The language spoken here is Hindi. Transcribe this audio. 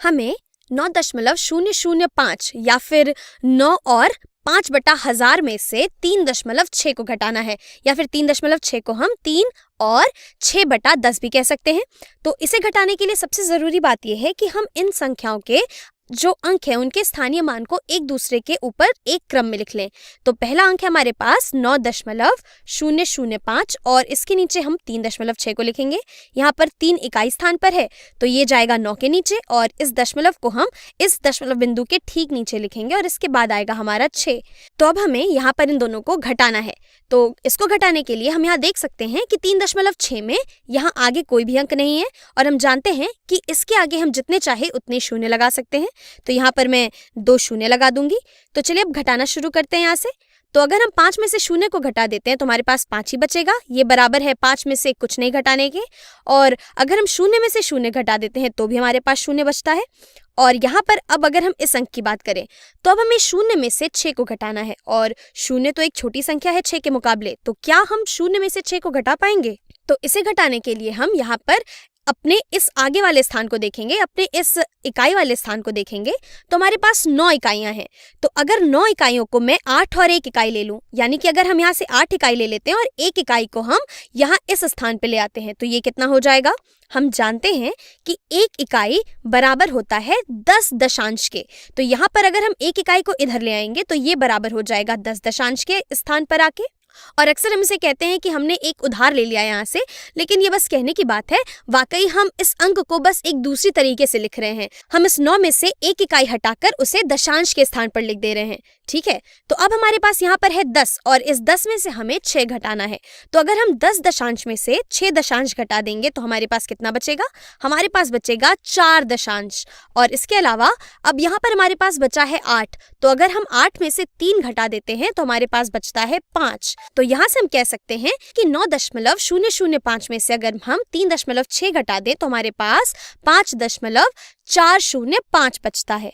हमें 9.005 या फिर 9 और 5/1000 में से 3.6 को घटाना है, या फिर 3.6 को हम 3 और 6/10 भी कह सकते हैं। तो इसे घटाने के लिए सबसे ज़रूरी बात यह है कि हम इन संख्याओं के जो अंक है उनके स्थानीय मान को एक दूसरे के ऊपर एक क्रम में लिख लें। तो पहला अंक है हमारे पास 9.005 और इसके नीचे हम 3.6 को लिखेंगे। यहाँ पर 3 इकाई स्थान पर है तो ये जाएगा 9 के नीचे, और इस दशमलव को हम इस दशमलव बिंदु के ठीक नीचे लिखेंगे और इसके बाद आएगा हमारा 6। तो अब हमें यहाँ पर इन दोनों को घटाना है। तो इसको घटाने के लिए हम यहाँ देख सकते हैं कि 3.6 में यहाँ आगे कोई भी अंक नहीं है, और हम जानते हैं कि इसके आगे हम जितने चाहे उतने शून्य लगा सकते हैं। तो यहाँ पर मैं 2 शून्य लगा दूंगी। तो चलिए अब घटाना शुरू करते हैं यहाँ से। तो अगर हम 5 में से शून्य को घटा देते हैं तो हमारे पास 5 ही बचेगा। ये बराबर है 5 में से कुछ नहीं घटाने के। और अगर हम शून्य में से शून्य घटा देते हैं तो भी हमारे पास शून्य बचता है। और यहाँ पर अब अगर हम इस अंक की बात करें तो अब हमें शून्य में से 6 को घटाना है, और शून्य तो एक छोटी संख्या है 6 के मुकाबले। तो क्या हम शून्य में से 6 को घटा पाएंगे? तो इसे घटाने के लिए हम यहाँ पर अपने इस आगे वाले स्थान को देखेंगे, अपने इस इकाई वाले स्थान को देखेंगे। तो हमारे पास 9 इकाइयां हैं। तो अगर 9 इकाइयों को मैं 8 और 1 इकाई ले लूं, यानी कि अगर हम यहाँ से 8 इकाई ले लेते हैं और 1 इकाई को हम यहाँ इस स्थान पे ले आते हैं तो ये कितना हो जाएगा? हम जानते हैं कि 1 इकाई बराबर होता है 10 दशांश के। तो यहाँ पर अगर हम 1 इकाई को इधर ले आएंगे तो ये बराबर हो जाएगा 10 दशांश के स्थान पर आके। और अक्सर हम इसे कहते हैं कि हमने एक उधार ले लिया यहाँ से, लेकिन ये बस कहने की बात है। वाकई हम इस अंक को बस एक दूसरी तरीके से लिख रहे हैं। हम इस 9 में से 1 इकाई हटाकर उसे दशांश के स्थान पर लिख दे रहे हैं। ठीक है, तो अब हमारे पास यहाँ पर है 10 और इस 10 में से हमें 6 घटाना है। तो अगर हम 10 दशांश में से 6 दशांश घटा देंगे तो हमारे पास कितना बचेगा? हमारे पास बचेगा 4 दशांश। और इसके अलावा अब यहाँ पर हमारे पास बचा है 8। तो अगर हम 8 में से 3 घटा देते हैं तो हमारे पास बचता है 5। तो यहाँ से हम कह सकते हैं कि 9.005 में से अगर हम 3.6 घटा दें तो हमारे पास 5.405 बचता है।